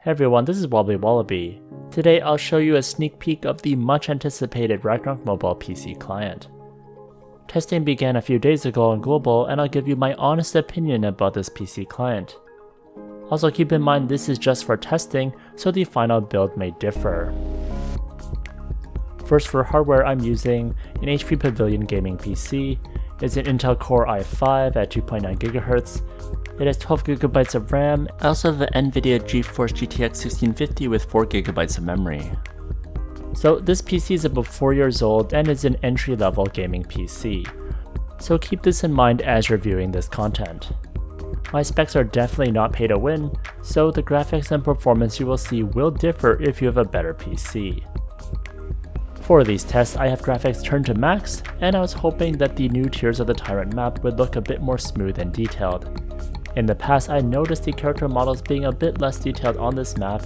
Hey everyone, this is WobblyWallaby. Today I'll show you a sneak peek of the much anticipated Ragnarok Mobile PC Client. Testing began a few days ago on global, and I'll give you my honest opinion about this PC client. Also keep in mind this is just for testing, so the final build may differ. First, for hardware, I'm using an HP Pavilion gaming PC. It's an Intel Core i5 at 2.9 GHz. It has 12 GB of RAM. I also have an NVIDIA GeForce GTX 1650 with 4 GB of memory. So this PC is about 4 years old and is an entry-level gaming PC. So keep this in mind as you're viewing this content. My specs are definitely not pay to win, so the graphics and performance you will see will differ if you have a better PC. For these tests, I have graphics turned to max, and I was hoping that the new tiers of the Tyrant map would look a bit more smooth and detailed. In the past, I noticed the character models being a bit less detailed on this map,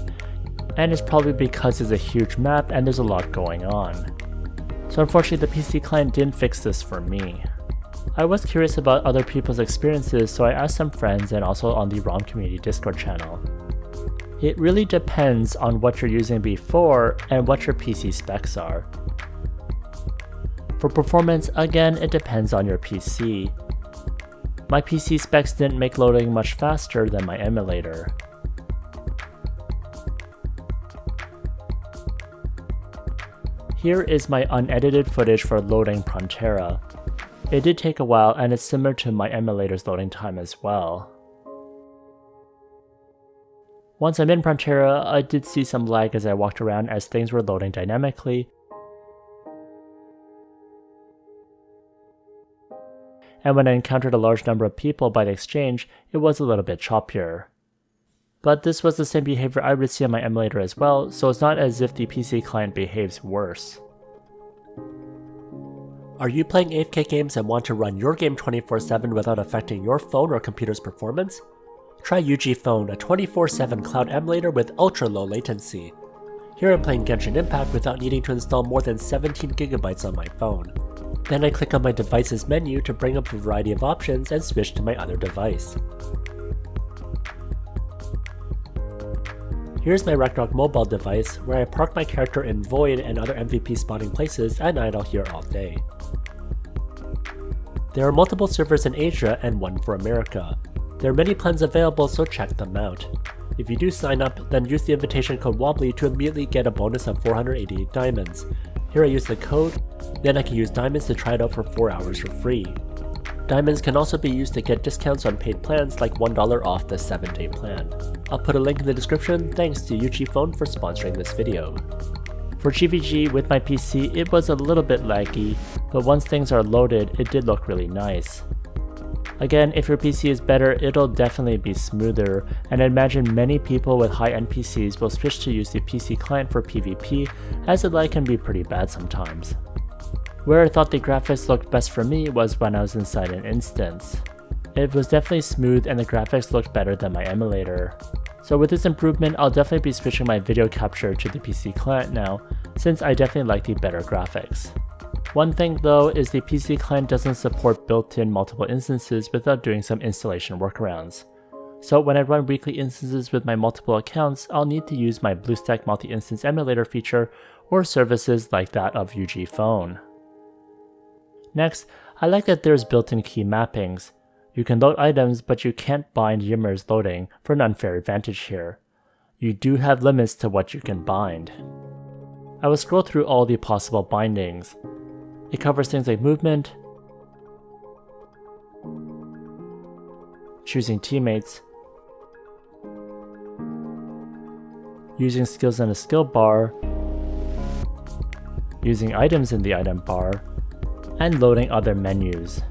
and it's probably because it's a huge map and there's a lot going on. So unfortunately the PC client didn't fix this for me. I was curious about other people's experiences, so I asked some friends and also on the ROM community Discord channel. It really depends on what you're using before and what your PC specs are. For performance, again, it depends on your PC. My PC specs didn't make loading much faster than my emulator. Here is my unedited footage for loading Prontera. It did take a while, and it's similar to my emulator's loading time as well. Once I'm in Prontera, I did see some lag as I walked around as things were loading dynamically. And when I encountered a large number of people by the exchange, it was a little bit choppier. But this was the same behavior I would see on my emulator as well, so it's not as if the PC client behaves worse. Are you playing AFK games and want to run your game 24/7 without affecting your phone or computer's performance? Try UgPhone, a 24/7 cloud emulator with ultra low latency. Here I'm playing Genshin Impact without needing to install more than 17 GB on my phone. Then I click on my device's menu to bring up a variety of options and switch to my other device. Here's my Ragnarok Mobile device, where I park my character in Void and other MVP spawning places and idle here all day. There are multiple servers in Asia and one for America. There are many plans available, so check them out. If you do sign up, then use the invitation code WOBBLY to immediately get a bonus of 488 diamonds. Here I use the code, then I can use diamonds to try it out for 4 hours for free. Diamonds can also be used to get discounts on paid plans like $1 off the 7-day plan. I'll put a link in the description. Thanks to UgPhone for sponsoring this video. For GvG with my PC, it was a little bit laggy, but once things are loaded, it did look really nice. Again, if your PC is better, it'll definitely be smoother, and I imagine many people with high-end PCs will switch to use the PC client for PvP, as the lag can be pretty bad sometimes. Where I thought the graphics looked best for me was when I was inside an instance. It was definitely smooth and the graphics looked better than my emulator. So with this improvement, I'll definitely be switching my video capture to the PC client now, since I definitely like the better graphics. One thing though is the PC client doesn't support built-in multiple instances without doing some installation workarounds. So when I run weekly instances with my multiple accounts, I'll need to use my BlueStack multi-instance emulator feature or services like that of UgPhone. Next, I like that there's built-in key mappings. You can load items, but you can't bind Ymmer's loading for an unfair advantage here. You do have limits to what you can bind. I will scroll through all the possible bindings. It covers things like movement, choosing teammates, using skills in a skill bar, using items in the item bar, and loading other menus.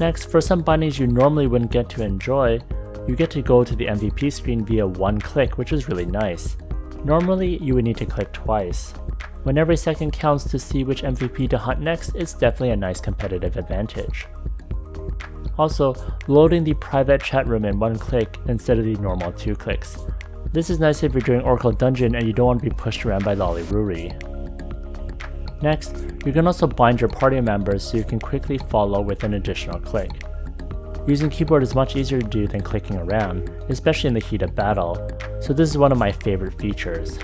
Next, for some bindings you normally wouldn't get to enjoy, you get to go to the MVP screen via one click, which is really nice. Normally, you would need to click twice. When every second counts to see which MVP to hunt next, it's definitely a nice competitive advantage. Also, loading the private chat room in one click instead of the normal 2 clicks. This is nice if you're doing Oracle Dungeon and you don't want to be pushed around by Lolly-Ruri. Next, you can also bind your party members so you can quickly follow with an additional click. Using keyboard is much easier to do than clicking around, especially in the heat of battle, so this is one of my favorite features.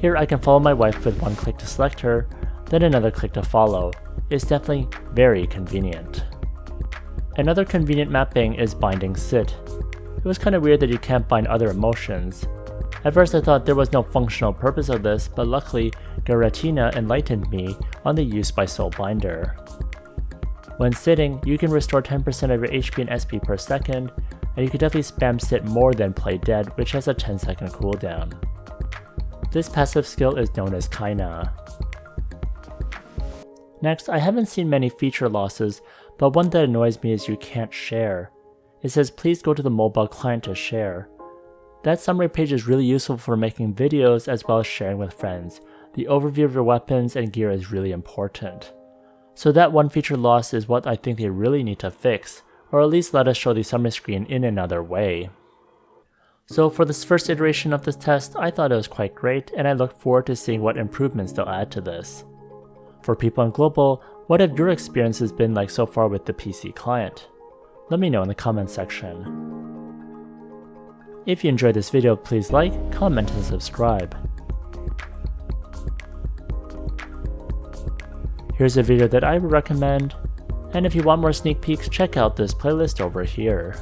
Here I can follow my wife with one click to select her, then another click to follow. It's definitely very convenient. Another convenient mapping is binding sit. It was kinda weird that you can't bind other emotions. At first I thought there was no functional purpose of this, but luckily Garatina enlightened me on the use by Soul Binder. When sitting, you can restore 10% of your HP and SP per second, and you can definitely spam sit more than play dead, which has a 10-second cooldown. This passive skill is known as Kaina. Next, I haven't seen many feature losses, but one that annoys me is you can't share. It says please go to the mobile client to share. That summary page is really useful for making videos as well as sharing with friends. The overview of your weapons and gear is really important. So that one feature loss is what I think they really need to fix, or at least let us show the summary screen in another way. So for this first iteration of this test, I thought it was quite great, and I look forward to seeing what improvements they'll add to this. For people on Global, what have your experiences been like so far with the PC client? Let me know in the comments section. If you enjoyed this video, please like, comment, and subscribe. Here's a video that I would recommend, and if you want more sneak peeks, check out this playlist over here.